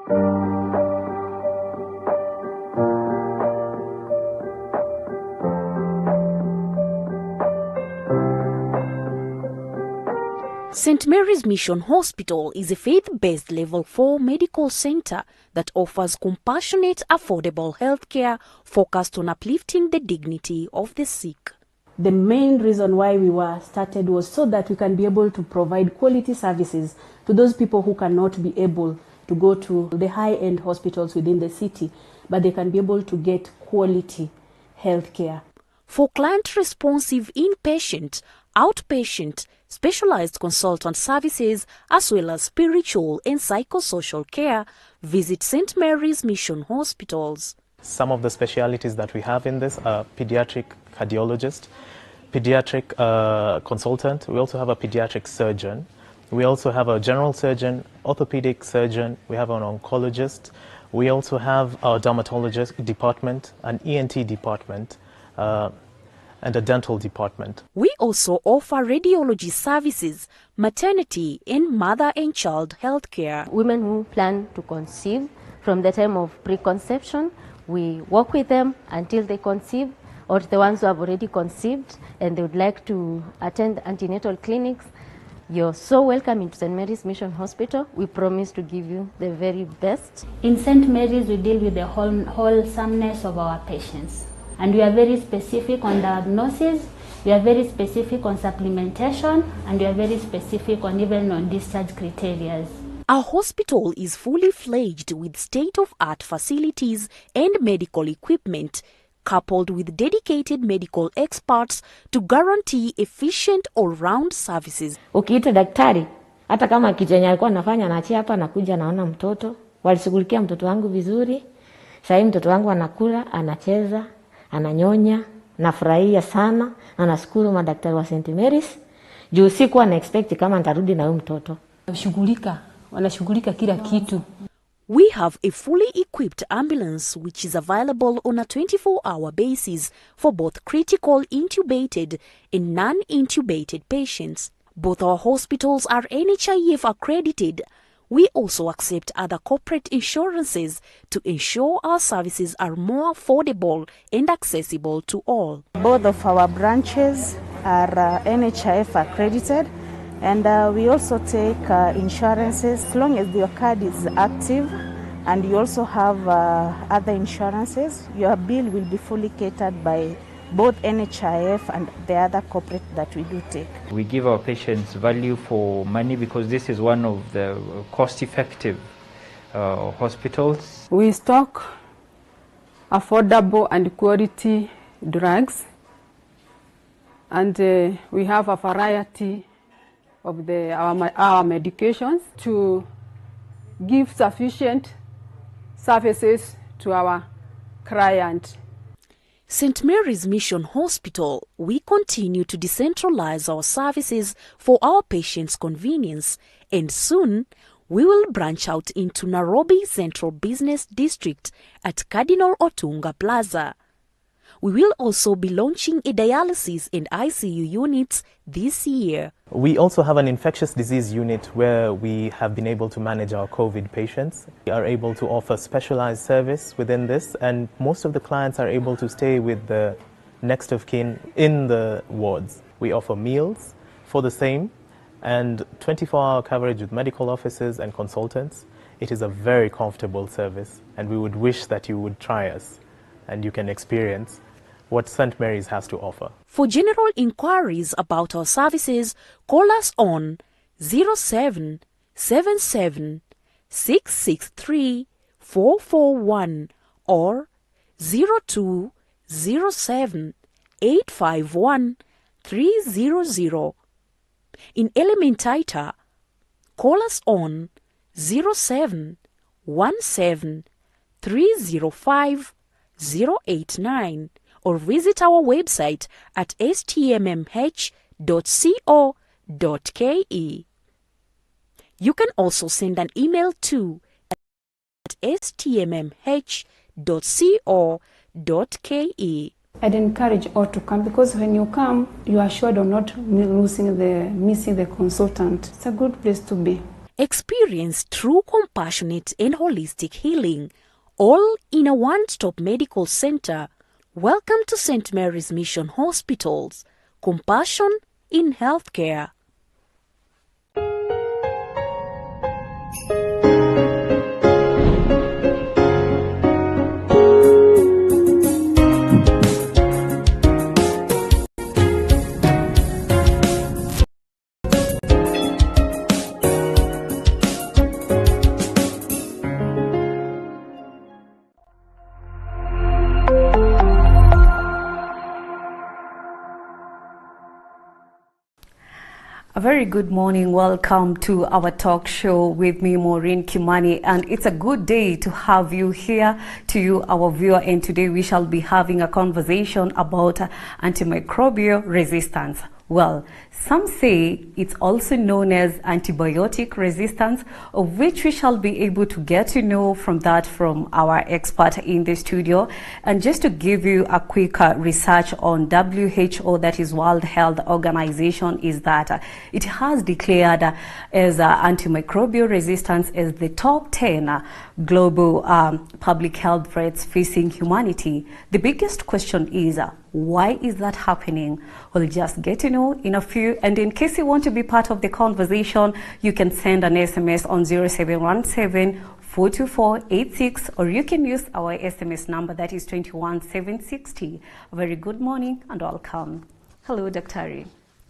St. Mary's Mission Hospital is a faith-based Level 4 medical center that offers compassionate, affordable healthcare focused on uplifting the dignity of the sick. The main reason why we were started was so that we can be able to provide quality services to those people who cannot be able to go to the high-end hospitals within the city, but they can be able to get quality healthcare. For client-responsive inpatient, outpatient, specialized consultant services, as well as spiritual and psychosocial care, visit St. Mary's Mission Hospitals. Some of the specialities that we have in this are pediatric cardiologist, pediatric consultant. We also have a pediatric surgeon. We also have a general surgeon, orthopedic surgeon. We have an oncologist. We also have our dermatologist department, an ENT department, and a dental department. We also offer radiology services, maternity and mother and child health care. Women who plan to conceive, from the time of preconception, we work with them until they conceive, or the ones who have already conceived and they would like to attend antenatal clinics. You're so welcome into St. Mary's Mission Hospital. We promise to give you the very best. In St. Mary's, we deal with the wholesomeness of our patients. And we are very specific on diagnosis, we are very specific on supplementation, and we are very specific on even non-discharge criteria. Our hospital is fully fledged with state-of-art facilities and medical equipment, coupled with dedicated medical experts to guarantee efficient all-round services. Ukiita daktari, hata kama kitu yenye alikuwa anafanya anaachia hapa, nakuja naona mtoto. Walishughulikia mtoto wangu vizuri. Sasa mtoto wangu anakula, anacheza, ananyonya, nafurahia sana, na nashukuru madaktari wa St. Mary's. Juu sikuwa na expect kama nitarudi na huyu mtoto. Wanashughulika kila kitu. We have a fully equipped ambulance which is available on a 24-hour basis for both critical intubated and non-intubated patients. Both our hospitals are NHIF accredited. We also accept other corporate insurances to ensure our services are more affordable and accessible to all. Both of our branches are NHIF accredited, and we also take insurances as long as your card is active, and you also have other insurances. Your bill will be fully catered by both NHIF and the other corporate that we do take. We give our patients value for money because this is one of the cost-effective hospitals. We stock affordable and quality drugs, and we have a variety of our medications to give sufficient services to our client. St. Mary's Mission Hospital, we continue to decentralize our services for our patients' convenience, and soon we will branch out into Nairobi Central Business District at Cardinal OTUNGA PLAZA. We will also be launching a dialysis and ICU units this year. We also have an infectious disease unit where we have been able to manage our COVID patients. We are able to offer specialized service within this, and most of the clients are able to stay with the next of kin in the wards. We offer meals for the same and 24-hour coverage with medical officers and consultants. It is a very comfortable service, and we would wish that you would try us and you can experience what St. Mary's has to offer. For general inquiries about our services, call us on 0777 663 441 or 0207 851 300. In Elementaita, call us on 0717 305 089 or visit our website at stmm.co.ke. You can also send an email to at stmm.co.ke. I'd encourage all to come, because when you come, you are assured of not missing the consultant. It's a good place to be. Experience true compassionate and holistic healing, all in a one-stop medical center. Welcome to St. Mary's Mission Hospitals. Compassion in healthcare. A very good morning. Welcome to our talk show with me, Maureen Kimani, and it's a good day to have you here, to you, our viewer. And today we shall be having a conversation about antimicrobial resistance. Well, some say it's also known as antibiotic resistance, of which we shall be able to get to know from our expert in the studio. And just to give you a quick research on WHO, that is World Health Organization, is that it has declared as antimicrobial resistance as the top 10 global public health threats facing humanity. The biggest question is, why is that happening? We'll just get to know in a few. And in case you want to be part of the conversation, you can send an SMS on 0717 42486, or you can use our SMS number, that is 21760. A very good morning and welcome. Hello, Dr.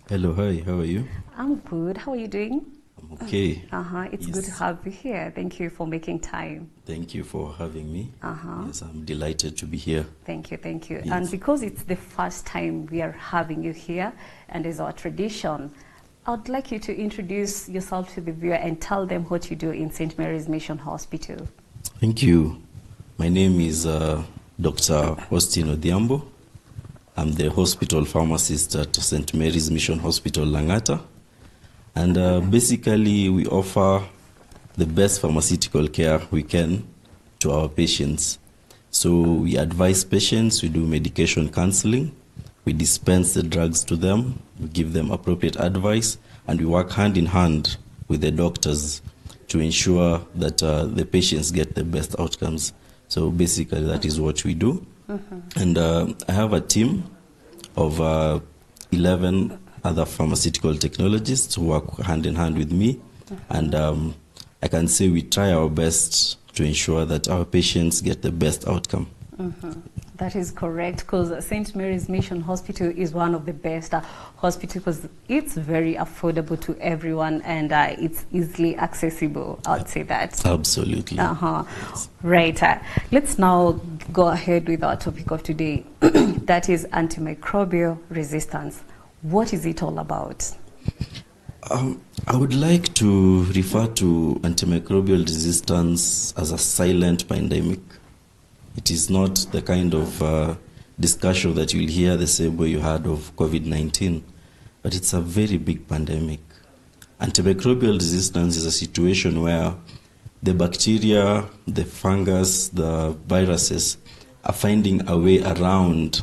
Hello, hi, how are you? I'm good. How are you doing? I'm okay. It's good to have you here. Thank you for making time. Thank you for having me. Yes, I'm delighted to be here. Thank you. Yes. And because it's the first time we are having you here, and it's our tradition, I'd like you to introduce yourself to the viewer and tell them what you do in St. Mary's Mission Hospital. Thank you. My name is Dr. Austin Odhiambo. I'm the hospital pharmacist at St. Mary's Mission Hospital, Langata. And basically, we offer the best pharmaceutical care we can to our patients. So we advise patients, we do medication counseling, we dispense the drugs to them, we give them appropriate advice, and we work hand in hand with the doctors to ensure that the patients get the best outcomes. So basically, that is what we do. And I have a team of 11 other pharmaceutical technologists who work hand in hand with me. And I can say we try our best to ensure that our patients get the best outcome. That is correct, because St. Mary's Mission Hospital is one of the best hospitals, because it's very affordable to everyone, and it's easily accessible, I would say that. Absolutely. Yes. Right. Let's now go ahead with our topic of today. That is antimicrobial resistance. What is it all about? I would like to refer to antimicrobial resistance as a silent pandemic. It is not the kind of discussion that you'll hear the same way you had of COVID-19, but it's a very big pandemic. Antimicrobial resistance is a situation where the bacteria, the fungus, the viruses are finding a way around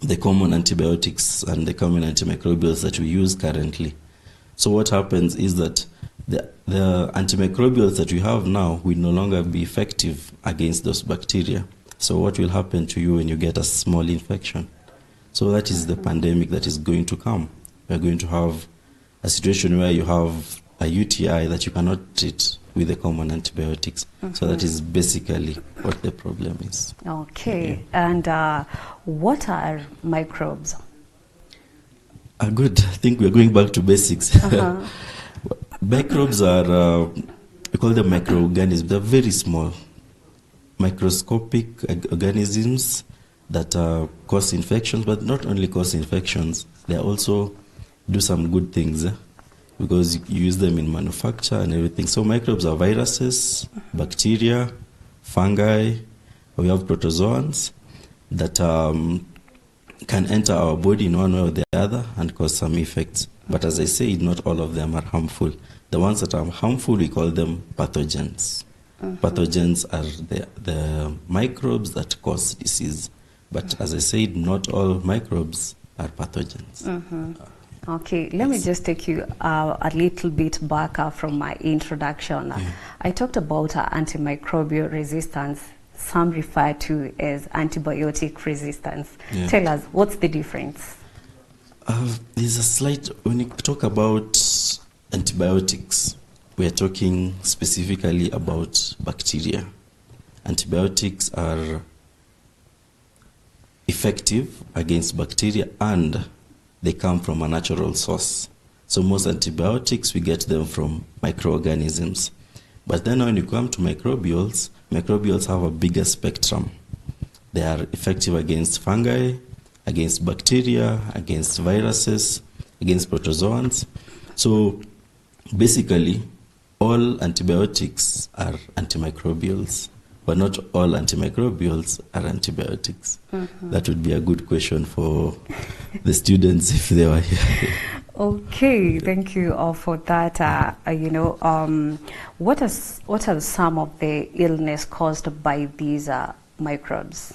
the common antibiotics and the common antimicrobials that we use currently. So what happens is that the antimicrobials that we have now will no longer be effective against those bacteria. So what will happen to you when you get a small infection? So that is the pandemic that is going to come. We are going to have a situation where you have a UTI that you cannot treat with the common antibiotics. So that is basically what the problem is. Okay. And what are microbes? Good. I think we're going back to basics. Microbes are, we call them microorganisms. They're very small, microscopic organisms that cause infections, but not only cause infections, they also do some good things because you use them in manufacture and everything. So microbes are viruses, bacteria, fungi. We have protozoans that can enter our body in one way or the other and cause some effects. But as I said, not all of them are harmful. The ones that are harmful, we call them pathogens. Pathogens are the microbes that cause disease. But as I said, not all microbes are pathogens. Okay, let me just take you a little bit back from my introduction. I talked about antimicrobial resistance. Some refer to as antibiotic resistance. Tell us, what's the difference? There's a slight, when you talk about antibiotics, we are talking specifically about bacteria. Antibiotics are effective against bacteria and they come from a natural source. So most antibiotics, we get them from microorganisms. But then when you come to microbials, microbials have a bigger spectrum. They are effective against fungi, against bacteria, against viruses, against protozoans. So basically, all antibiotics are antimicrobials, but not all antimicrobials are antibiotics. That would be a good question for the students if they were here. Okay, thank you for that. What are some of the illness caused by these microbes?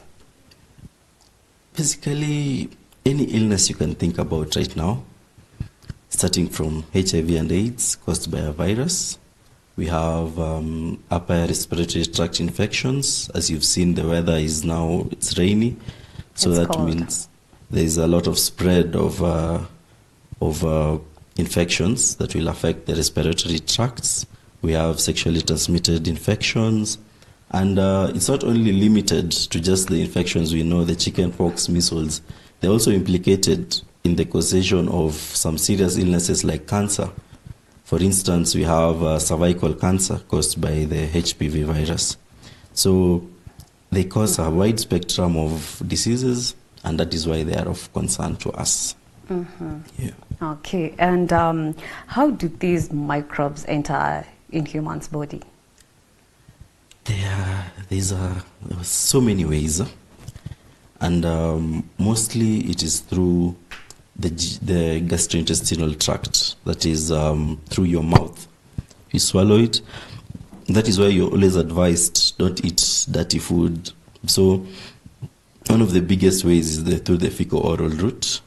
Basically, any illness you can think about right now, starting from HIV and AIDS caused by a virus. We have upper respiratory tract infections. As you've seen, the weather is now, it's rainy. So that means there's a lot of spread of infections that will affect the respiratory tracts. We have sexually transmitted infections. And it's not only limited to just the infections we know, the chickenpox, measles. They're also implicated in the causation of some serious illnesses like cancer. For instance, we have cervical cancer caused by the HPV virus. So they cause a wide spectrum of diseases, and that is why they are of concern to us. Yeah. Okay, and how do these microbes enter in humans' body? There's so many ways, and mostly it is through the gastrointestinal tract, that is through your mouth. You swallow it. That is why you're always advised, don't eat dirty food. So one of the biggest ways is through the fecal-oral route.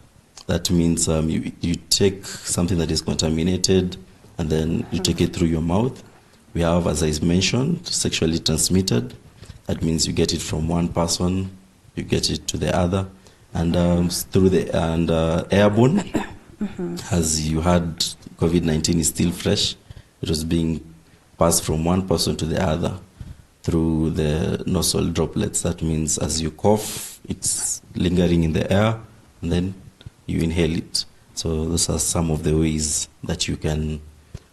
That means you take something that is contaminated and then you take it through your mouth. We have, as I mentioned, sexually transmitted. That means you get it from one person, you get it to the other. And through the airborne, as you had, COVID-19 is still fresh. It was being passed from one person to the other through the nasal droplets. That means as you cough, it's lingering in the air, and then you inhale it. So those are some of the ways that you can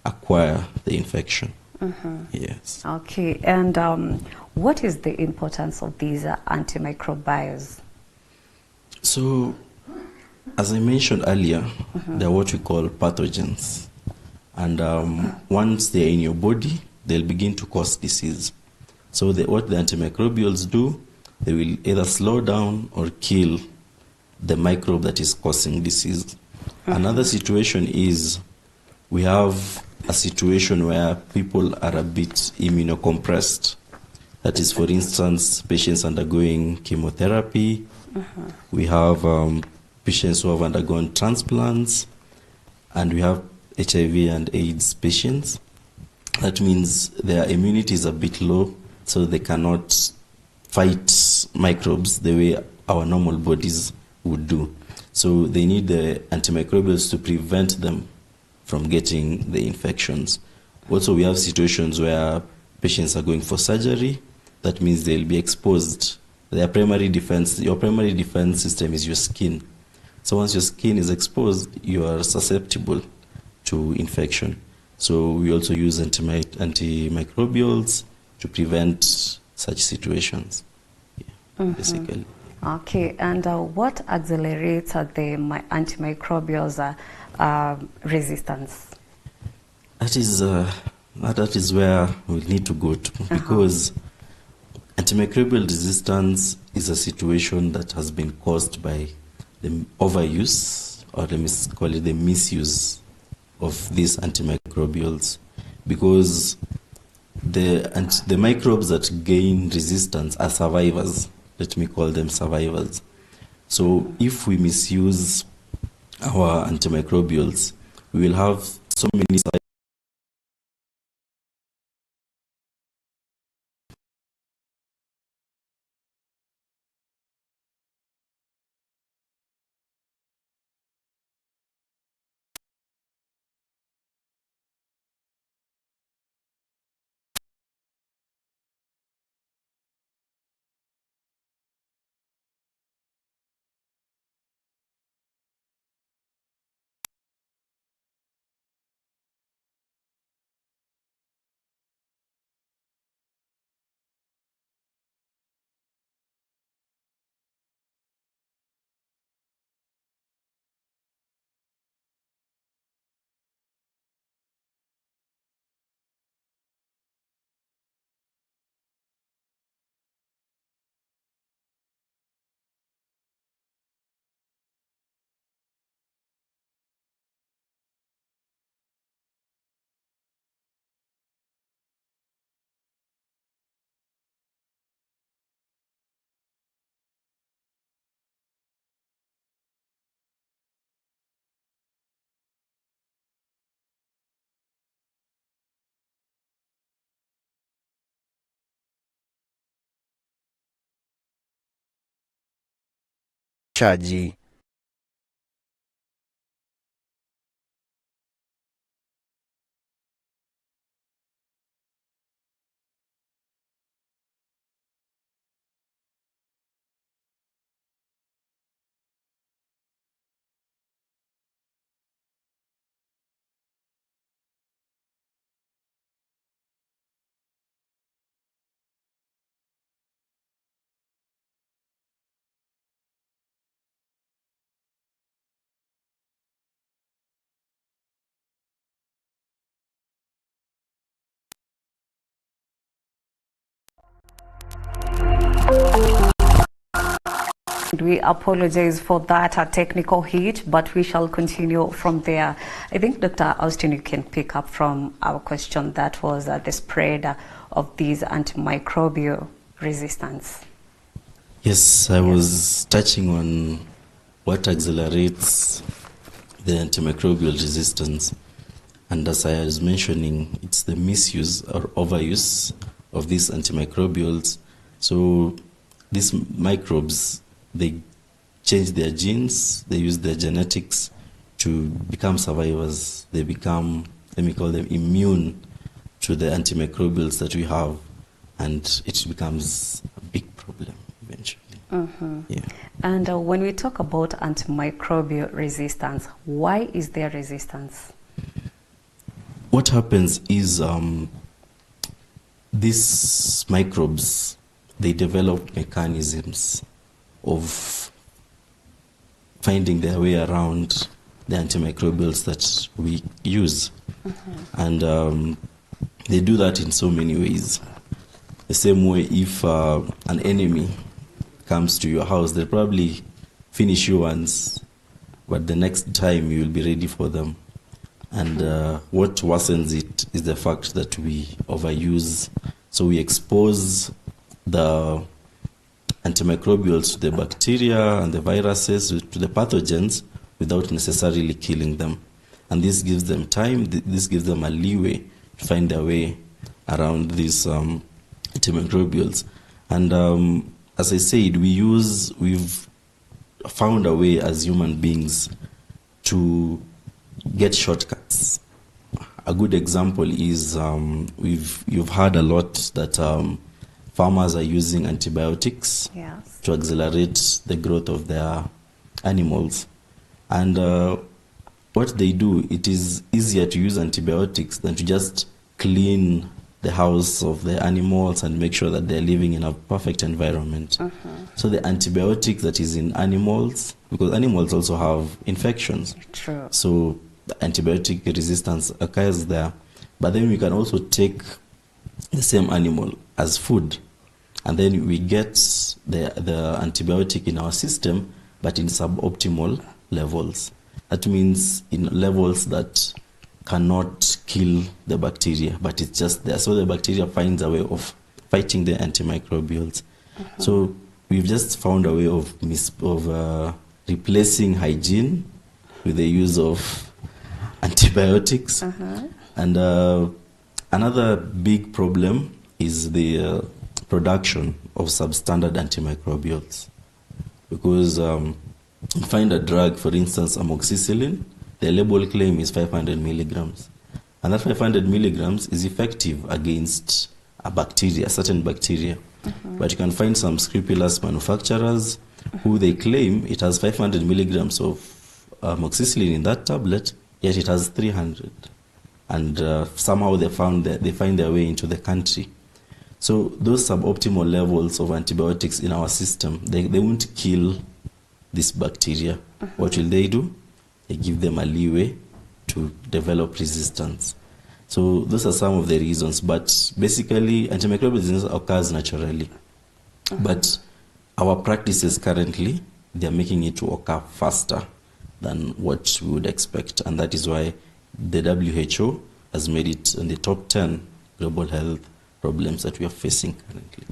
acquire the infection. Yes. Okay, and what is the importance of these antimicrobials? So, as I mentioned earlier, they're what we call pathogens. And once they're in your body, they'll begin to cause disease. So what the antimicrobials do, they will either slow down or kill the microbe that is causing disease. Another situation is we have a situation where people are a bit immunocompressed. That is, for instance, patients undergoing chemotherapy. We have patients who have undergone transplants, and we have HIV and AIDS patients. That means their immunity is a bit low, so they cannot fight microbes the way our normal bodies would do. So they need the antimicrobials to prevent them from getting the infections. Also, we have situations where patients are going for surgery. That means they'll be exposed. Your primary defense system is your skin. So once your skin is exposed, you are susceptible to infection. So we also use antimicrobials to prevent such situations, basically. Okay, and what accelerates the antimicrobials resistance? That is where we need to go to, because antimicrobial resistance is a situation that has been caused by the overuse, or let's call it the misuse of these antimicrobials, because the microbes that gain resistance are survivors. Let me call them survivors. So if we misuse our antimicrobials, we will have so many sites. Chaji. We apologize for that technical hit, but we shall continue from there. I think, Dr. Austin, you can pick up from our question that was the spread of these antimicrobial resistance. Yes, I was touching on what accelerates the antimicrobial resistance. And as I was mentioning, it's the misuse or overuse of these antimicrobials. So these microbes, they change their genes, they use their genetics to become survivors. They become, let me call them, immune to the antimicrobials that we have, and it becomes a big problem eventually. Mm-hmm. Yeah. And when we talk about antimicrobial resistance, why is there resistance? What happens is these microbes, they develop mechanisms of finding their way around the antimicrobials that we use. Mm-hmm. And they do that in so many ways. The same way, if an enemy comes to your house, they'll probably finish you once, but the next time you will be ready for them. And what worsens it is the fact that we overuse. So we expose the antimicrobials to the bacteria and the viruses, to the pathogens, without necessarily killing them. And this gives them time, this gives them a leeway to find their way around these antimicrobials. And as I said, we've found a way as human beings to get shortcuts. A good example is you've heard a lot that farmers are using antibiotics, yes, to accelerate the growth of their animals. And what they do, it is easier to use antibiotics than to just clean the house of the animals and make sure that they're living in a perfect environment. Uh-huh. So the antibiotic that is in animals, because animals also have infections. True. So the antibiotic resistance occurs there. But then we can also take the same animal as food, and then we get the antibiotic in our system, but in suboptimal levels. That means in levels that cannot kill the bacteria, but it's just there. So the bacteria finds a way of fighting the antimicrobials. Uh-huh. So we've just found a way of replacing hygiene with the use of antibiotics. And another big problem is the production of substandard antimicrobials. Because you find a drug, for instance, amoxicillin, the label claim is 500 milligrams. And that 500 milligrams is effective against a bacteria, a certain bacteria. But you can find some scrupulous manufacturers who they claim it has 500 milligrams of amoxicillin in that tablet, yet it has 300. And somehow they find their way into the country. So those suboptimal levels of antibiotics in our system, they won't kill this bacteria. What will they do? They give them a leeway to develop resistance. So those are some of the reasons. But basically, antimicrobial resistance occurs naturally. But our practices currently, they're making it to occur faster than what we would expect. And that is why the WHO has made it in the top 10 global health problems that we are facing currently.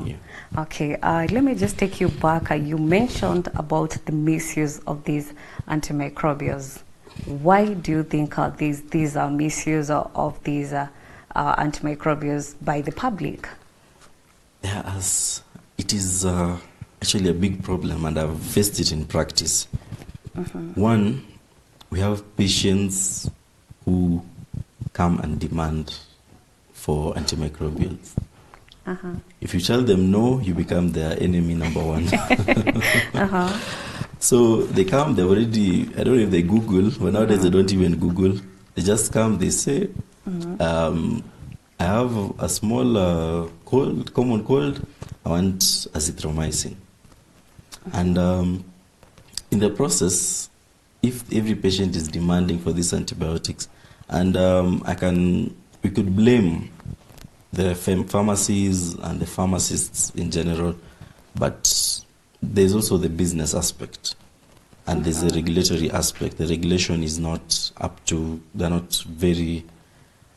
Yeah. Okay, let me just take you back. You mentioned about the misuse of these antimicrobials. Why do you think these are misuse of these antimicrobials by the public? Yeah, as it is actually a big problem, and I've faced it in practice. One, we have patients who come and demand for antimicrobials. If you tell them no, you become their enemy number one. So they come, they already, I don't know if they Google, but nowadays they don't even Google. They just come, they say, I have a small common cold, I want azithromycin. And in the process, if every patient is demanding for these antibiotics, and we could blame the pharmacies and the pharmacists in general, but there's also the business aspect, and there's a regulatory aspect. The regulation is not up to, they're not very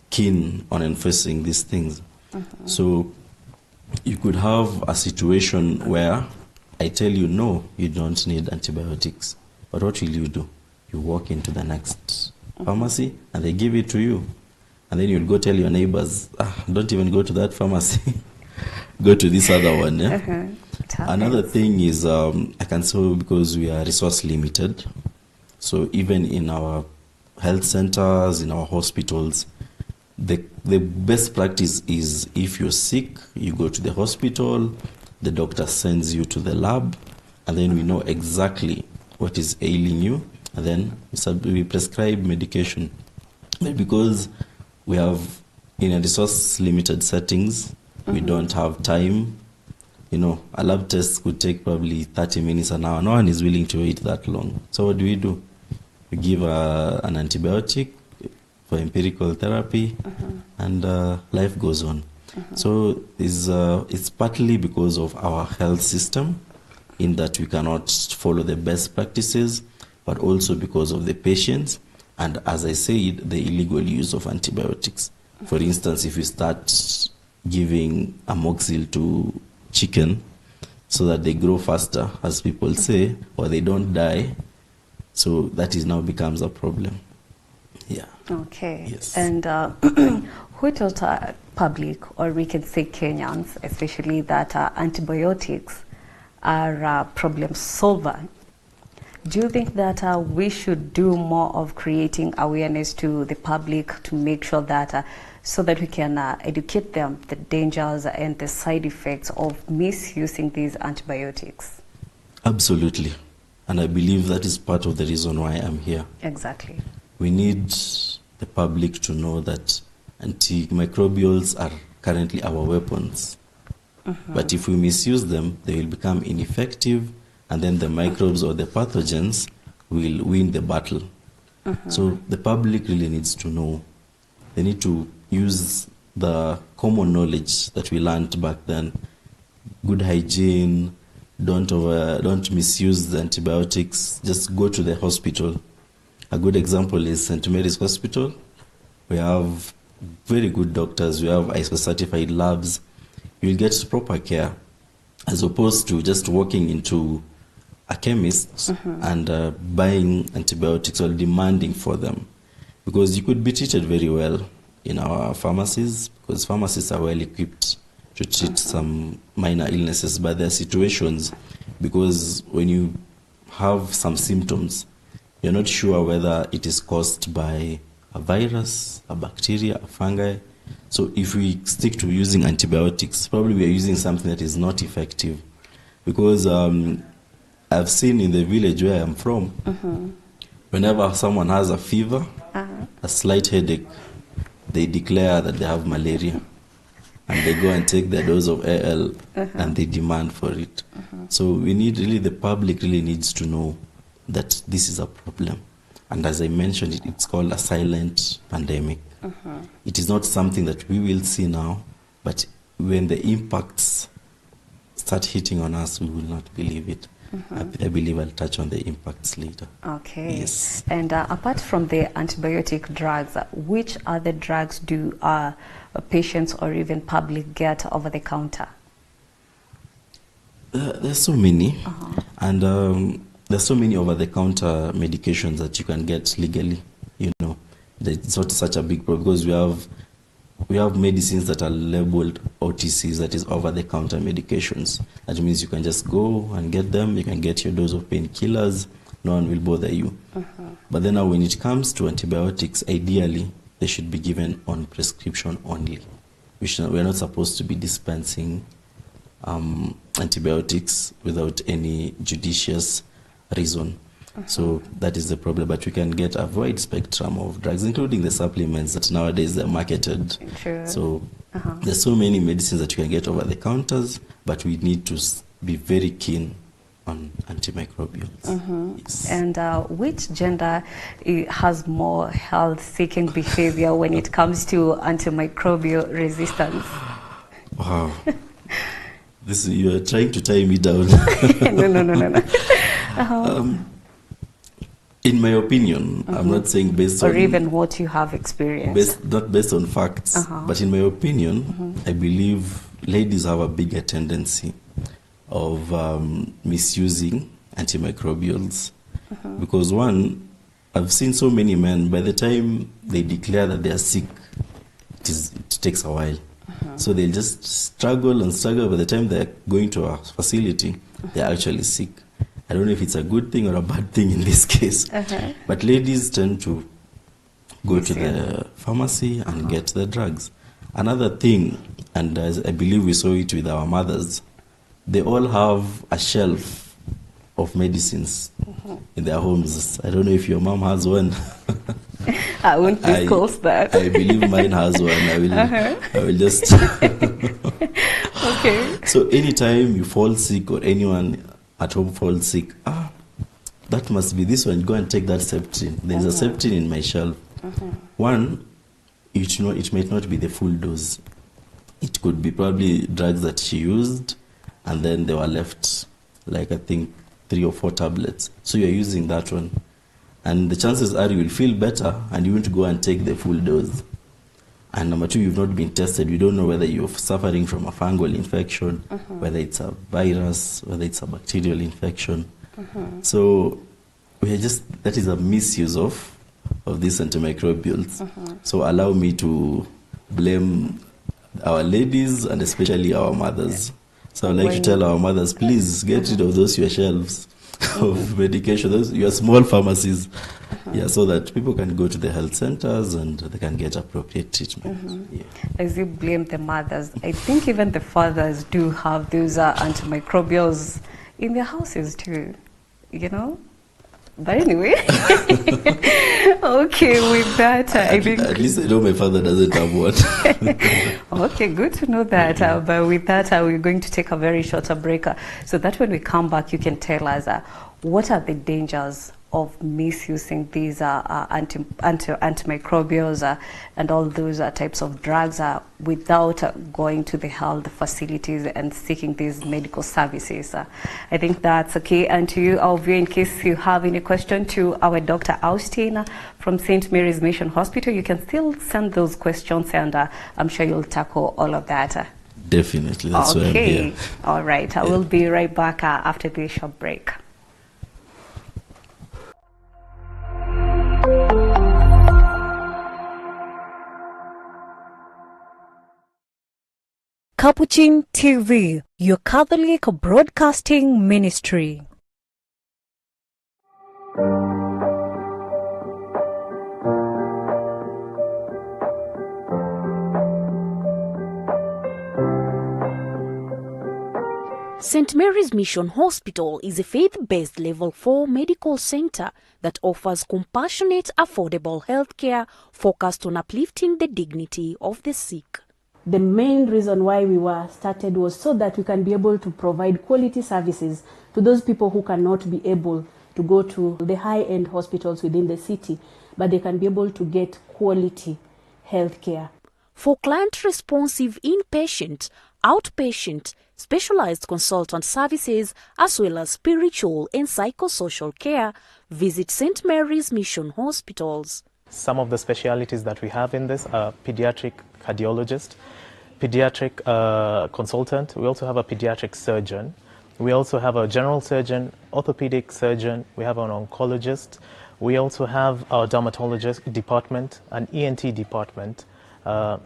keen on enforcing these things. So you could have a situation where I tell you, no, you don't need antibiotics. But what will you do? You walk into the next pharmacy and they give it to you. And then you'll go tell your neighbors, don't even go to that pharmacy. Go to this other one. Yeah? Another thing is, I can say, because we are resource limited, so even in our health centers, in our hospitals, the best practice is if you're sick, you go to the hospital, the doctor sends you to the lab, and then we know exactly what is ailing you, and then we prescribe medication. But because we have, in a resource-limited settings, we don't have time. You know, a lab test could take probably 30 minutes an hour. No one is willing to wait that long. So what do? We give an antibiotic for empirical therapy, and life goes on. So it's partly because of our health system, in that we cannot follow the best practices, but also because of the patients, and as I said, the illegal use of antibiotics. For instance, if you start giving amoxil to chicken so that they grow faster, as people say, or they don't die, so that is now becomes a problem. Yeah. Okay. Yes. And who told public, or we can say Kenyans, especially, that antibiotics are a problem solver? Do you think that we should do more of creating awareness to the public to make sure that so that we can educate them the dangers and the side effects of misusing these antibiotics? Absolutely. And I believe that is part of the reason why I'm here. Exactly. We need the public to know that antimicrobials are currently our weapons. But if we misuse them, they will become ineffective, and then the microbes or the pathogens will win the battle. So the public really needs to know. They need to use the common knowledge that we learned back then. Good hygiene, don't misuse the antibiotics, just go to the hospital. A good example is St. Mary's Hospital. We have very good doctors, we have ISO certified labs. You'll get proper care, as opposed to just walking into a chemist and buying antibiotics or demanding for them, because you could be treated very well in our pharmacies, because pharmacists are well equipped to treat some minor illnesses, but there are situations, because when you have some symptoms, you're not sure whether it is caused by a virus, a bacteria, a fungi. So if we stick to using antibiotics, probably we are using something that is not effective. Because I've seen in the village where I'm from, whenever someone has a fever, a slight headache, they declare that they have malaria. And they go and take their dose of AL and they demand for it. So we need, really, the public really needs to know that this is a problem. And as I mentioned, it's called a silent pandemic. It is not something that we will see now, but when the impacts start hitting on us, we will not believe it. I believe I'll touch on the impacts later. Okay. Yes. And apart from the antibiotic drugs, which other drugs do patients or even public get over the counter? There's so many. And there's so many over-the-counter medications that you can get legally. You know, it's not such a big problem, because we have medicines that are labeled OTCs, that is over-the-counter medications. That means you can just go and get them. You can get your dose of painkillers. No one will bother you. But then now when it comes to antibiotics, ideally, they should be given on prescription only. We're not supposed to be dispensing antibiotics without any judicious reason. So that is the problem. But we can get a wide spectrum of drugs, including the supplements that nowadays they're marketed. So there's so many medicines that you can get over the counters, but we need to be very keen on antimicrobials. Yes. And which gender has more health-seeking behavior when it comes to antimicrobial resistance? Wow. You are trying to tie me down. No. In my opinion, I'm not saying based on... Or even what you have experienced. Not based on facts, but in my opinion, I believe ladies have a bigger tendency of misusing antimicrobials. Because one, I've seen so many men, by the time they declare that they are sick, it takes a while. So they'll just struggle and struggle. By the time they're going to a facility, they're actually sick. I don't know if it's a good thing or a bad thing in this case. But ladies tend to go to the pharmacy and get the drugs. Another thing, and as I believe we saw it with our mothers, they all have a shelf of medicines in their homes. I don't know if your mom has one. I won't disclose that. I believe mine has one. I will just... Okay. So anytime you fall sick or anyone at home falls sick, that must be this one. Go and take that Septrin. There's a Septrin in my shelf. One, it might not be the full dose. It could be probably drugs that she used, and then they were left, like I think 3 or 4 tablets. So you're using that one. And the chances are you will feel better and you won't go and take the full dose. And number 2, you've not been tested. You don't know whether you're suffering from a fungal infection, whether it's a virus, whether it's a bacterial infection. So that is a misuse of these antimicrobials. So allow me to blame our ladies and especially our mothers. So I'd like to tell our mothers, please get rid of those your shelves of medication, those your small pharmacies, so that people can go to the health centers and they can get appropriate treatment. As you blame the mothers, I think even the fathers do have those antimicrobials in their houses too, you know? But anyway, okay, with that, I think... At least I know my father doesn't have one. Okay, good to know that. But with that, we're going to take a very short break so that when we come back, you can tell us what are the dangers of misusing these antimicrobials and all those types of drugs without going to the health facilities and seeking these medical services. I think that's okay. And to you, our viewer, in case you have any question to our Dr. Austin from St. Mary's Mission Hospital, you can still send those questions and I'm sure you'll tackle all of that. Definitely, that's why I'm here. All right, I will be right back after this short break. Capuchin TV, your Catholic broadcasting ministry. St. Mary's Mission Hospital is a faith-based Level 4 medical center that offers compassionate, affordable healthcare focused on uplifting the dignity of the sick. The main reason why we were started was so that we can be able to provide quality services to those people who cannot be able to go to the high-end hospitals within the city, but they can be able to get quality healthcare. For client-responsive inpatient, outpatient, specialized consultant services, as well as spiritual and psychosocial care, visit St. Mary's Mission Hospitals. Some of the specialities that we have in this are pediatric cardiologist, pediatric consultant. We also have a pediatric surgeon. We also have a general surgeon, orthopedic surgeon. We have an oncologist. We also have our dermatologist department, an ENT department, and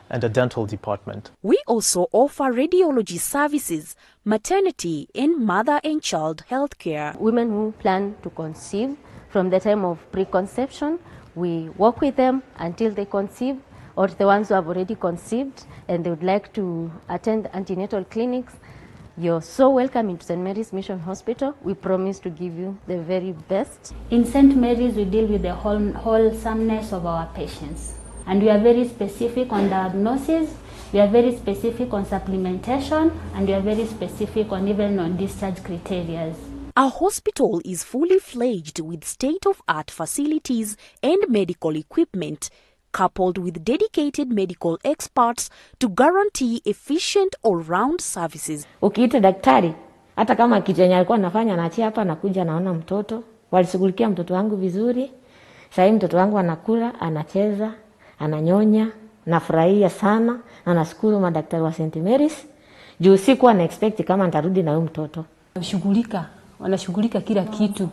a dental department. We also offer radiology services, maternity and mother and child health care. Women who plan to conceive, from the time of preconception, we work with them until they conceive, or the ones who have already conceived and they would like to attend antenatal clinics. You're so welcome into St. Mary's Mission Hospital. We promise to give you the very best. In St. Mary's, we deal with the wholesomeness of our patients. And we are very specific on diagnosis, we are very specific on supplementation, and we are very specific on even on discharge criteria. Our hospital is fully fledged with state-of-art facilities and medical equipment, coupled with dedicated medical experts to guarantee efficient all-round services. Ukiita daktari, hata kama kitu yenye alikuwa anafanya anaachia hapa, nakuja naona mtoto. Walishughulikia mtoto wangu vizuri. Sasa mtoto wangu anakula, anacheza, ananyonya, nafurahia sana, na nashukuru madaktari wa St. Mary's. Juu sikuwa na expect kama nitarudi na huyu mtoto. Wanashughulika kila kitu.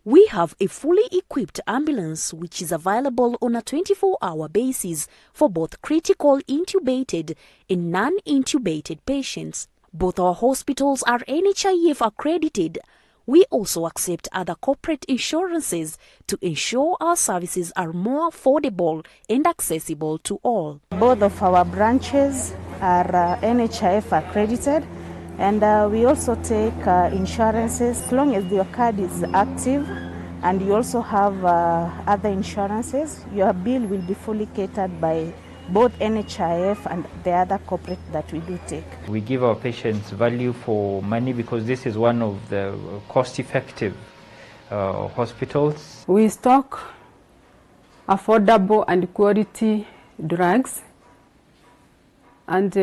We have a fully equipped ambulance which is available on a 24-hour basis for both critical intubated and non-intubated patients. Both our hospitals are NHIF accredited. We also accept other corporate insurances to ensure our services are more affordable and accessible to all. Both of our branches are NHIF accredited, and we also take insurances as long as your card is active, and you also have other insurances. Your bill will be fully catered by both NHIF and the other corporate that we do take. We give our patients value for money because this is one of the cost-effective hospitals. We stock affordable and quality drugs, and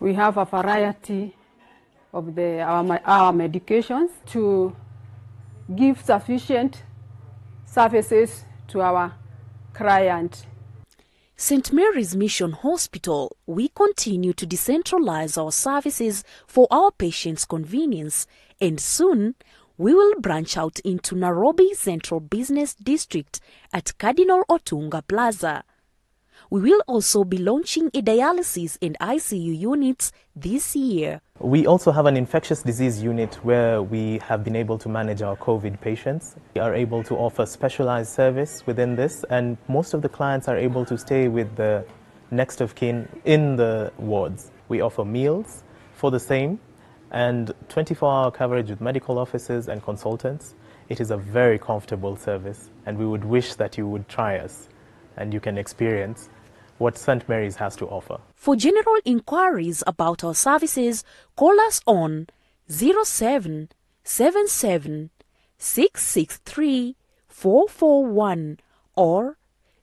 we have a variety of our medications to give sufficient services to our client. St. Mary's Mission Hospital, we continue to decentralize our services for our patients' convenience, and soon we will branch out into Nairobi Central Business District at Cardinal OTUNGA PLAZA. We will also be launching a dialysis and ICU units this year. We also have an infectious disease unit where we have been able to manage our COVID patients. We are able to offer specialized service within this, and most of the clients are able to stay with the next of kin in the wards. We offer meals for the same and 24-hour coverage with medical officers and consultants. It is a very comfortable service, and we would wish that you would try us and you can experience what St. Mary's has to offer. For general inquiries about our services, call us on 0777 663 441 or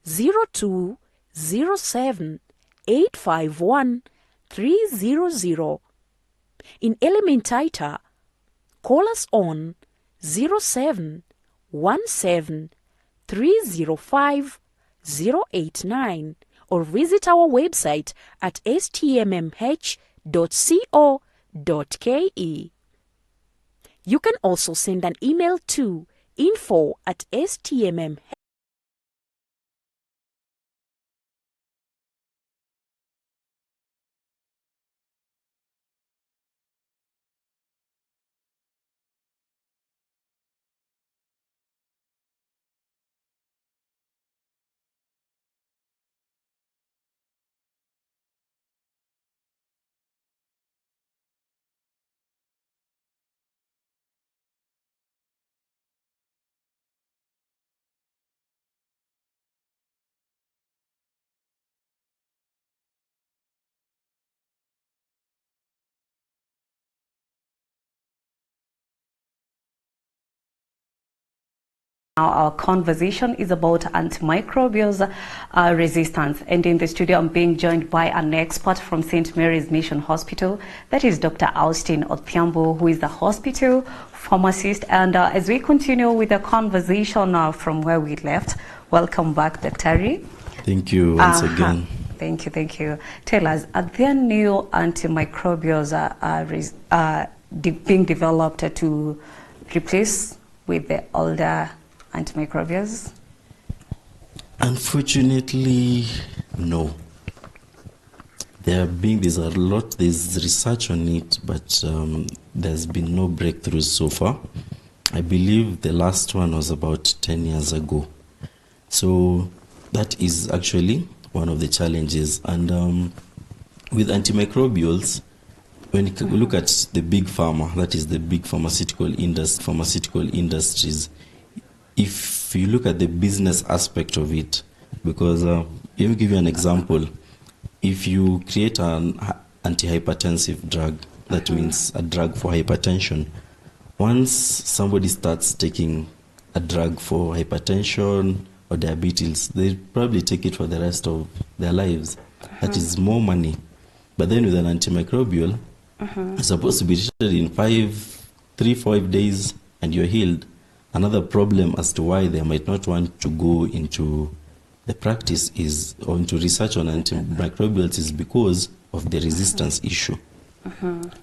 0207 851 300. In Elementaita, call us on 0717 305 089 or visit our website at stmmh.co.ke. You can also send an email to info@stmm Now our conversation is about antimicrobial resistance, and in the studio I'm being joined by an expert from St. Mary's Mission Hospital, that is Dr. Austin Odhiambo, who is the hospital pharmacist. And as we continue with the conversation from where we left, welcome back, Dr. Thank you once again. Thank you. Tell us, are there new antimicrobials being developed to replace with the older antimicrobials? Unfortunately, no. There's research on it, but there's been no breakthroughs so far. I believe the last one was about 10 years ago. So that is actually one of the challenges. And with antimicrobials, when you look at the big pharma, that is the big pharmaceutical industries, if you look at the business aspect of it, because let me give you an example. If you create an antihypertensive drug, that means a drug for hypertension, once somebody starts taking a drug for hypertension or diabetes, they probably take it for the rest of their lives. That is more money. But then with an antimicrobial, it's supposed to be treated in 3-5 days and you're healed. Another problem as to why they might not want to go into the practice or into research on antimicrobials is because of the resistance issue.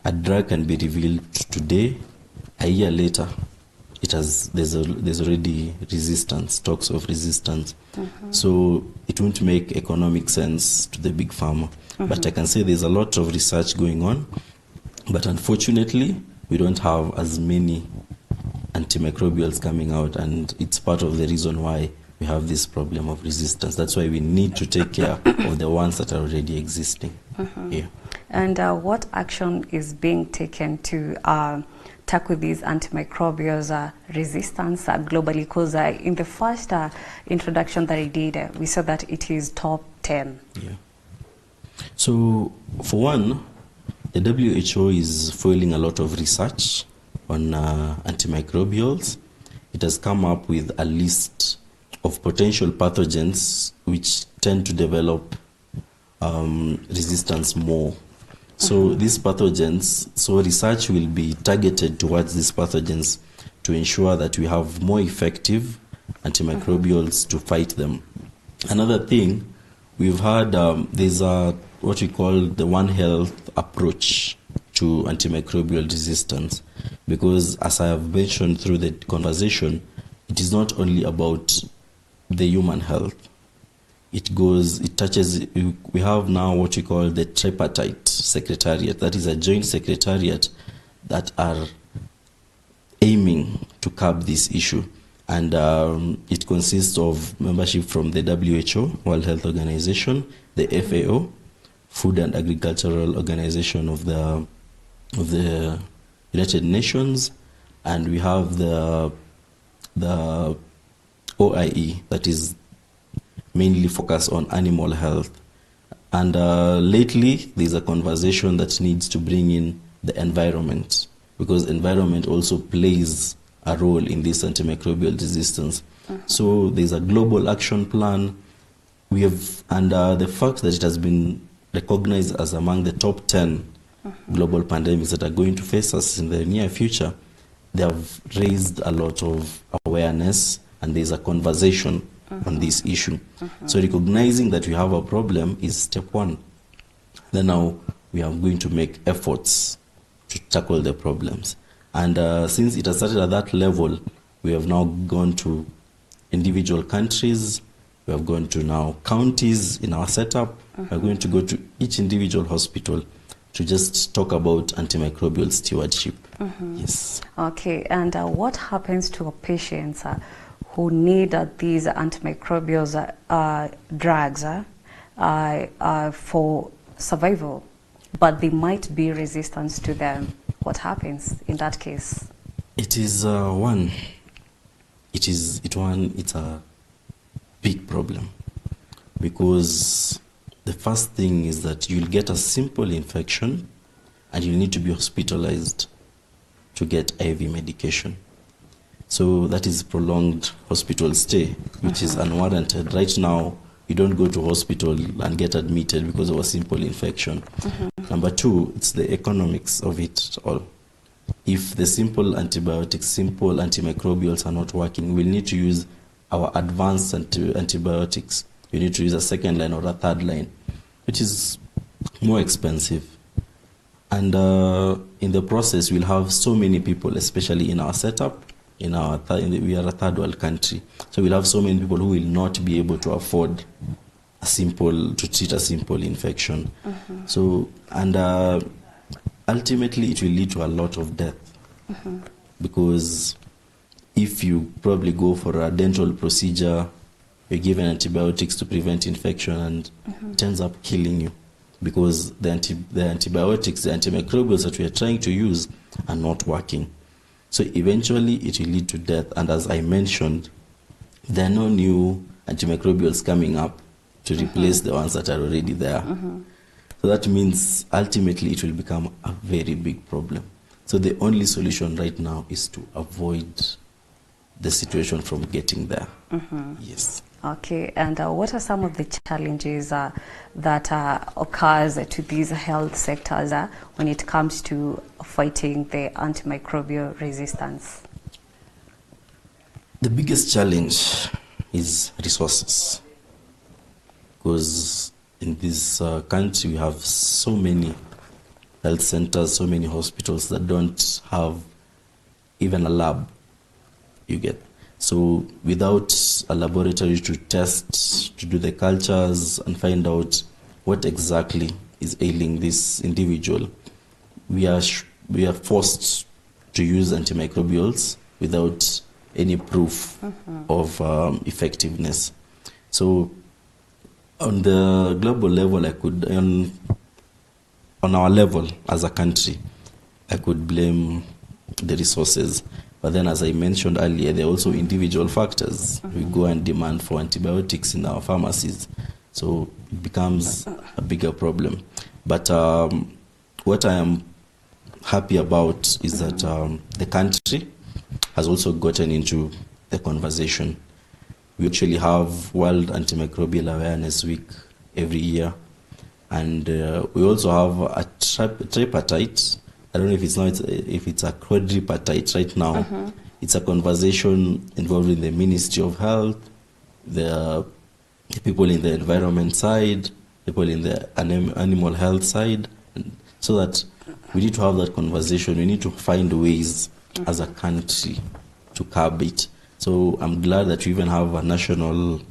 A drug can be revealed today, a year later, there's already resistance, talks of resistance. So it won't make economic sense to the big pharma. But I can say there's a lot of research going on, but unfortunately, we don't have as many antimicrobials coming out, and it's part of the reason why we have this problem of resistance. That's why we need to take care of the ones that are already existing. Yeah. And what action is being taken to tackle these antimicrobials resistance globally? Because in the first introduction that I did, we said that it is top 10. Yeah. So, for one, the WHO is foiling a lot of research on antimicrobials. It has come up with a list of potential pathogens which tend to develop resistance more. So these pathogens, research will be targeted towards these pathogens to ensure that we have more effective antimicrobials to fight them. Another thing, we've had, there's what we call the One Health approach to antimicrobial resistance, because as I have mentioned through the conversation, it is not only about the human health. It touches, we have now what we call the tripartite secretariat, that is a joint secretariat that are aiming to curb this issue. And it consists of membership from the WHO, World Health Organization, the FAO, Food and Agricultural Organization of the United Nations, and we have the OIE, that is mainly focused on animal health. And lately, there's a conversation that needs to bring in the environment, because environment also plays a role in this antimicrobial resistance. So there's a global action plan. The fact that it has been recognized as among the top 10 global pandemics that are going to face us in the near future, they have raised a lot of awareness, and there's a conversation on this issue. So recognizing that we have a problem is step one. Then now we are going to make efforts to tackle the problems. And since it has started at that level, we have now gone to individual countries, we have gone to now counties in our setup. We're going to go to each individual hospital to just talk about antimicrobial stewardship. Yes. Okay, and what happens to patients who need these antimicrobial drugs for survival, but they might be resistant to them? What happens in that case? It's a big problem, because the first thing is that you'll get a simple infection and you'll need to be hospitalized to get IV medication. So that is prolonged hospital stay, which is unwarranted. Right now, you don't go to hospital and get admitted because of a simple infection. Number two, it's the economics of it all. If the simple antibiotics, simple antimicrobials are not working, we'll need to use our advanced antibiotics. We need to use a second line or a third line, which is more expensive. And in the process, we'll have so many people, especially in our setup. We are a third world country, so we'll have so many people who will not be able to afford to treat a simple infection. So, and ultimately, it will lead to a lot of death, because if you probably go for a dental procedure, you're given antibiotics to prevent infection, and it ends up killing you, because the antibiotics, the antimicrobials that we are trying to use are not working. So eventually it will lead to death. And as I mentioned, there are no new antimicrobials coming up to replace the ones that are already there. So that means ultimately it will become a very big problem. So the only solution right now is to avoid the situation from getting there. Yes. Okay, and what are some of the challenges that occurs to these health sectors when it comes to fighting the antimicrobial resistance? The biggest challenge is resources, because in this country we have so many health centers, so many hospitals that don't have even a lab, you get. So without a laboratory to test, to do the cultures and find out what exactly is ailing this individual, we are forced to use antimicrobials without any proof of effectiveness. So on the global level, on our level as a country, I could blame the resources. But then, as I mentioned earlier, there are also individual factors. We go and demand for antibiotics in our pharmacies, so it becomes a bigger problem. But what I am happy about is that the country has also gotten into the conversation. We actually have World Antimicrobial Awareness Week every year, and we also have a tripartite. I don't know if it's a quadripartite right now. It's a conversation involving the Ministry of Health, the people in the environment side, people in the animal health side, so that we need to have that conversation. We need to find ways as a country to curb it. So I'm glad that we even have a national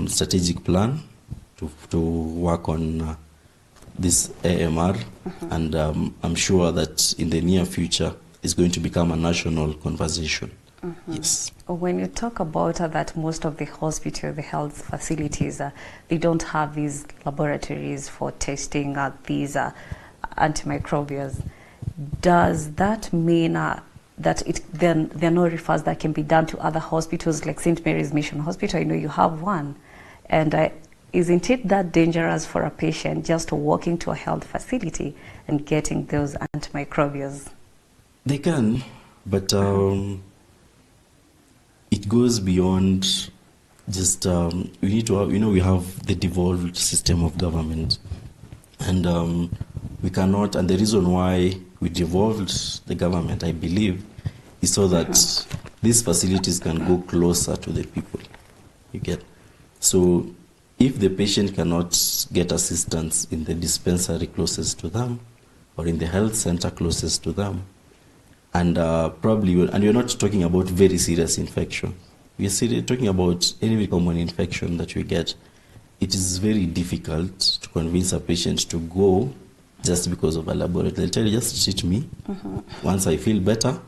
strategic plan to work on this AMR, and I'm sure that in the near future it's going to become a national conversation. Yes. When you talk about that most of the hospital, the health facilities, they don't have these laboratories for testing these antimicrobials, does that mean that there are no refers that can be done to other hospitals like St. Mary's Mission Hospital? I know you have one, and isn't it that dangerous for a patient just walking to a health facility and getting those antimicrobials? They can, but it goes beyond just, we need to have, we have the devolved system of government, and we cannot, and the reason why we devolved the government, I believe, is so that these facilities can go closer to the people, you get. So if the patient cannot get assistance in the dispensary closest to them or in the health center closest to them, and you're not talking about very serious infection, we're talking about any common infection that we get, it is very difficult to convince a patient to go just because of a laboratory. They'll tell you, just treat me. Once I feel better,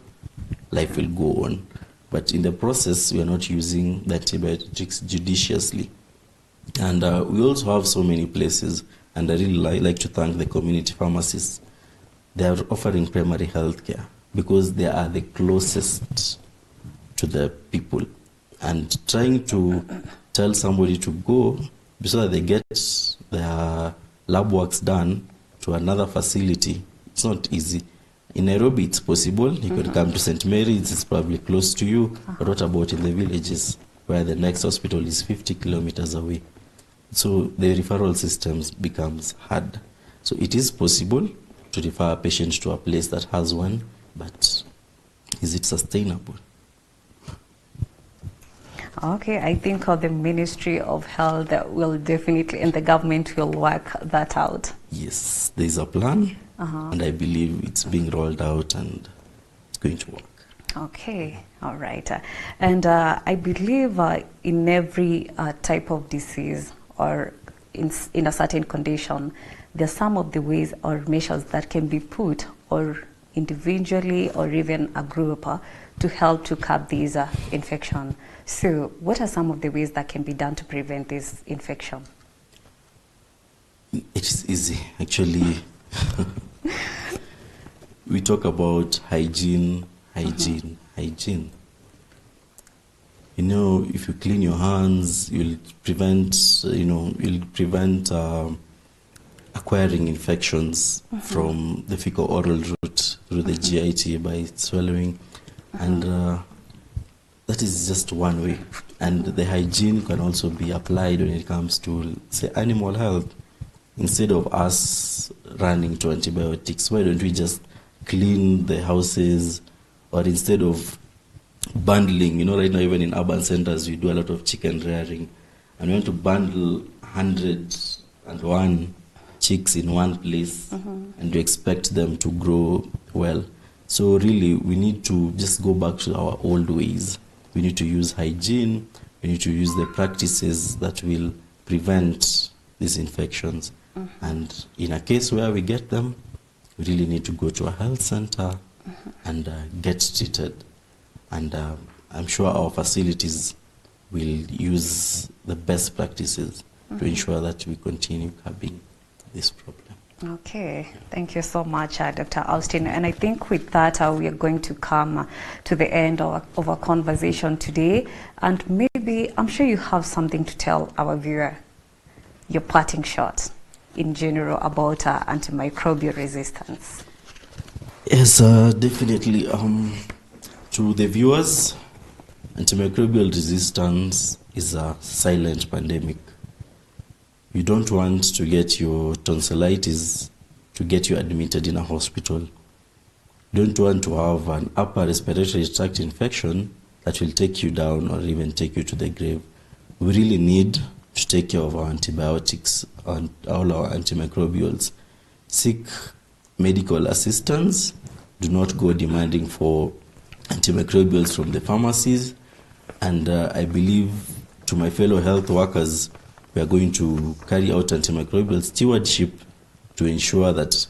life will go on. But in the process, we are not using the antibiotics judiciously. And we also have so many places, and I really like to thank the community pharmacists. They are offering primary health care because they are the closest to the people. And trying to tell somebody to go so that they get their lab works done to another facility, it's not easy. In Nairobi, it's possible. You can come to St. Mary's, it's probably close to you. But what about in the villages where the next hospital is 50 kilometers away? So the referral systems becomes hard. So it is possible to refer a patient to a place that has one, but is it sustainable? Okay, I think the Ministry of Health will definitely, and the government will work that out. Yes, there's a plan, and I believe it's being rolled out and it's going to work. Okay, all right. And I believe in every type of disease or in a certain condition, there are some of the ways or measures that can be put or individually or even a group to help to curb these infection. So what are some of the ways that can be done to prevent this infection? It's easy, actually. We talk about hygiene. You know, if you clean your hands, you'll prevent, acquiring infections from the fecal-oral route through the GIT by swallowing. And that is just one way. And the hygiene can also be applied when it comes to, say, animal health. Instead of us running to antibiotics, why don't we just clean the houses? Or instead of bundling, you know, right now even in urban centers, we do a lot of chicken rearing. And we want to bundle 101 chicks in one place and to expect them to grow well. So really, we need to just go back to our old ways. We need to use hygiene. We need to use the practices that will prevent these infections. And in a case where we get them, we really need to go to a health center and get treated. And I'm sure our facilities will use the best practices to ensure that we continue curbing this problem. Okay, thank you so much, Dr. Austin. And I think with that, we are going to come to the end of our conversation today. And maybe, I'm sure you have something to tell our viewer, your parting shot in general about antimicrobial resistance. Yes, definitely. To the viewers, antimicrobial resistance is a silent pandemic. You don't want to get your tonsillitis to get you admitted in a hospital. You don't want to have an upper respiratory tract infection that will take you down or even take you to the grave. We really need to take care of our antibiotics and all our antimicrobials. Seek medical assistance. Do not go demanding for antimicrobials from the pharmacies. And I believe, to my fellow health workers, we are going to carry out antimicrobial stewardship to ensure that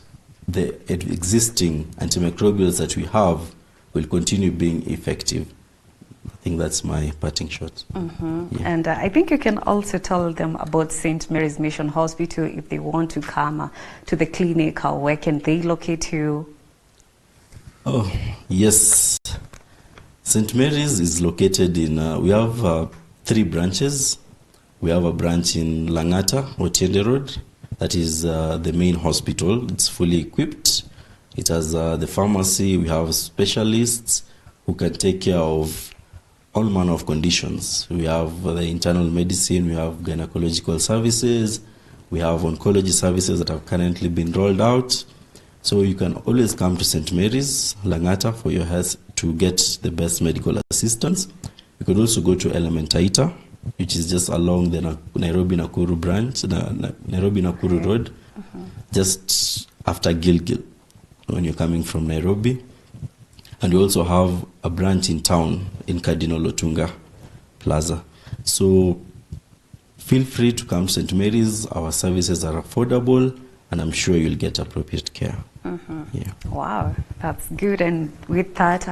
the existing antimicrobials that we have will continue being effective. I think that's my parting shot. Yeah. And I think you can also tell them about St. Mary's Mission Hospital if they want to come to the clinic. Where can they locate you? Oh, yes. St. Mary's is located in, we have 3 branches. We have a branch in Langata, Otiende Road. That is the main hospital. It's fully equipped. It has the pharmacy. We have specialists who can take care of all manner of conditions. We have the internal medicine. We have gynecological services. We have oncology services that have currently been rolled out. So you can always come to St. Mary's, Langata, for your health to get the best medical assistance. You could also go to Elementaita, which is just along the Nairobi-Nakuru branch, the Nairobi-Nakuru Road, just after Gilgil, when you're coming from Nairobi. And we also have a branch in town, in Cardinal OTUNGA PLAZA. So feel free to come to St. Mary's. Our services are affordable, and I'm sure you'll get appropriate care. Yeah. Wow, that's good. And with that,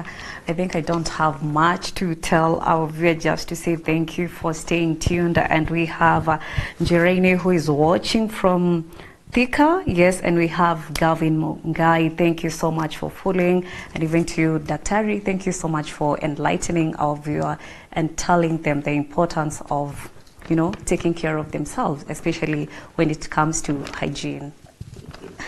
I think I don't have much to tell our viewers, just to say thank you for staying tuned. And we have Jerene, who is watching from Thika. Yes, and we have Gavin Mungai. Thank you so much for following. And even to you, Daktari, thank you so much for enlightening our viewer and telling them the importance of, you know, taking care of themselves, especially when it comes to hygiene.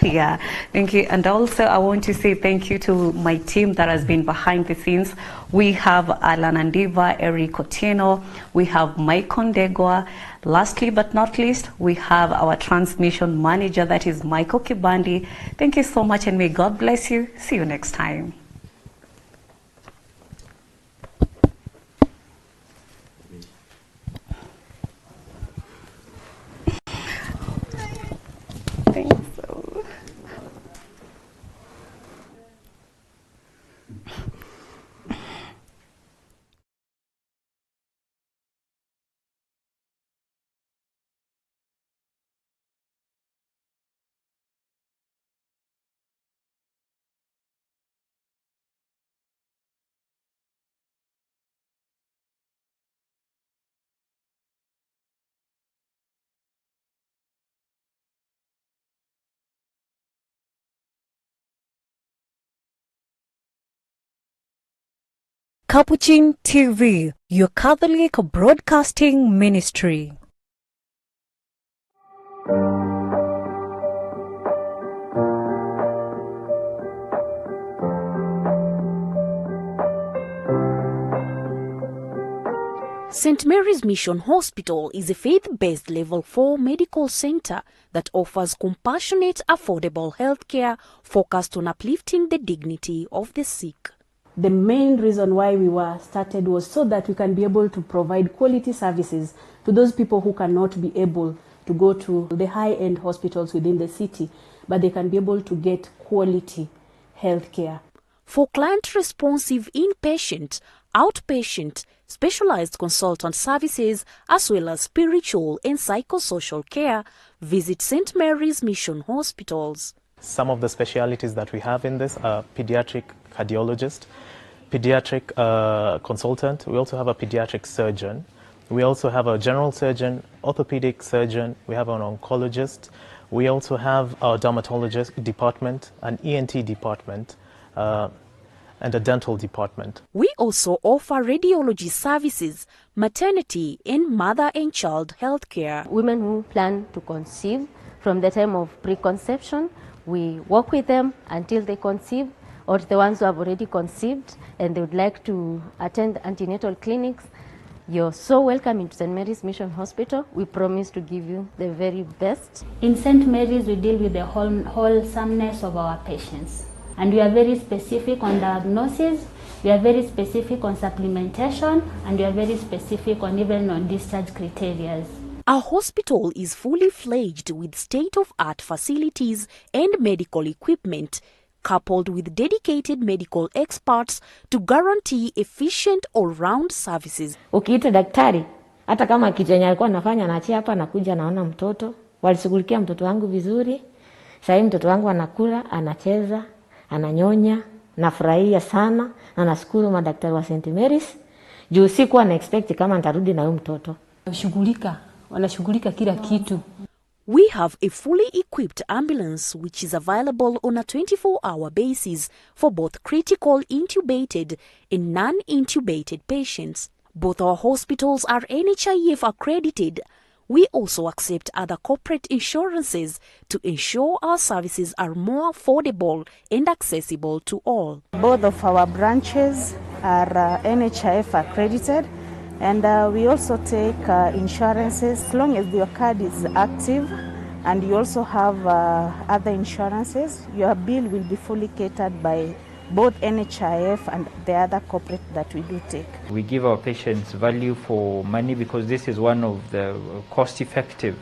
Yeah, thank you. And also I want to say thank you to my team that has been behind the scenes. We have Alan Andiva, Eric Otino, we have Mike Ondegwa. Lastly but not least, we have our transmission manager, that is Michael Kibandi. Thank you so much and may God bless you. See you next time. Capuchin TV, your Catholic broadcasting ministry. St. Mary's Mission Hospital is a faith-based Level 4 medical center that offers compassionate, affordable healthcare focused on uplifting the dignity of the sick. The main reason why we were started was so that we can be able to provide quality services to those people who cannot be able to go to the high-end hospitals within the city, but they can be able to get quality healthcare. For client-responsive inpatient, outpatient, specialized consultant services, as well as spiritual and psychosocial care, visit St. Mary's Mission Hospitals. Some of the specialities that we have in this are pediatric cardiologist, pediatric consultant. We also have a pediatric surgeon. We also have a general surgeon, orthopedic surgeon. We have an oncologist. We also have our dermatologist department, an ENT department, and a dental department. We also offer radiology services, maternity and mother and child health care. Women who plan to conceive, from the time of preconception, we work with them until they conceive, or the ones who have already conceived and they would like to attend antenatal clinics. You're so welcome into St. Mary's Mission Hospital. We promise to give you the very best. In St. Mary's, we deal with the wholesomeness of our patients. And we are very specific on diagnosis, we are very specific on supplementation, and we are very specific on even on discharge criteria. Our hospital is fully fledged with state-of-art facilities and medical equipment, coupled with dedicated medical experts to guarantee efficient all-round services. Ukiita daktari, hata kama kitu yenye alikuwa anafanya anaachia hapa, anakuja naona mtoto. Walishughulikia mtoto wangu vizuri. Sasa mtoto wangu anakula, anacheza, ananyonya, nafurahia sana na nashukuru madaktari wa St. Mary's. Juu sikuwa na expect kama nitarudi na huyu mtoto. Wanashughulika kila kitu. We have a fully equipped ambulance which is available on a 24-hour basis for both critical intubated and non-intubated patients. Both our hospitals are NHIF accredited. We also accept other corporate insurances to ensure our services are more affordable and accessible to all. Both of our branches are NHIF accredited, and we also take insurances as long as your card is active and you also have other insurances. Your bill will be fully catered by both NHIF and the other corporate that we do take. We give our patients value for money because this is one of the cost-effective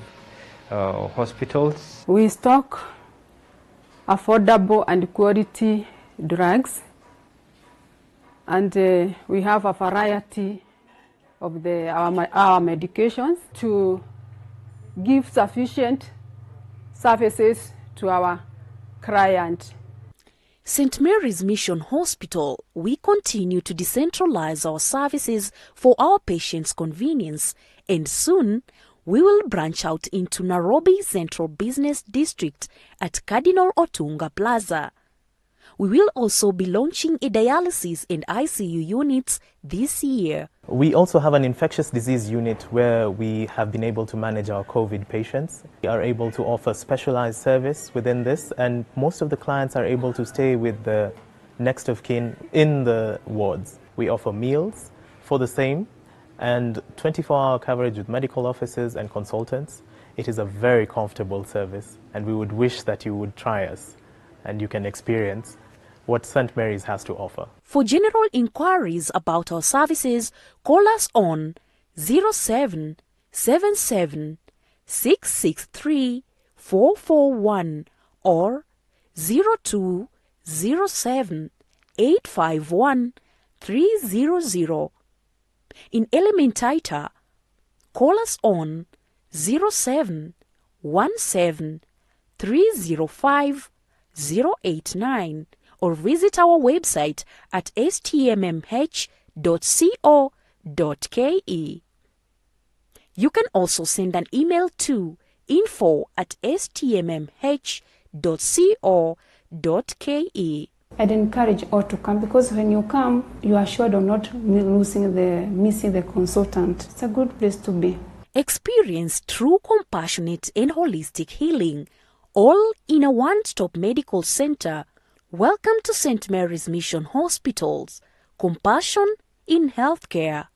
hospitals. We stock affordable and quality drugs, and we have a variety of our medications to give sufficient services to our client. St. Mary's Mission Hospital, we continue to decentralize our services for our patients' convenience, and soon we will branch out into Nairobi Central Business District at Cardinal OTUNGA PLAZA. We will also be launching a dialysis and ICU units this year. We also have an infectious disease unit where we have been able to manage our COVID patients. We are able to offer specialized service within this, and most of the clients are able to stay with the next of kin in the wards. We offer meals for the same and 24-hour coverage with medical officers and consultants. It is a very comfortable service, and we would wish that you would try us and you can experience what St. Mary's has to offer. For general inquiries about our services, call us on 0777 663 441 or 0207 851 300. In Elementaita, call us on 0717 305 089 or visit our website at stmmh.co.ke. You can also send an email to info@stmmh.co.ke. I'd encourage all to come, because when you come, you are assured of not missing the consultant. It's a good place to be. Experience true compassionate and holistic healing, all in a one-stop medical center. Welcome to St. Mary's Mission Hospitals. Compassion in healthcare.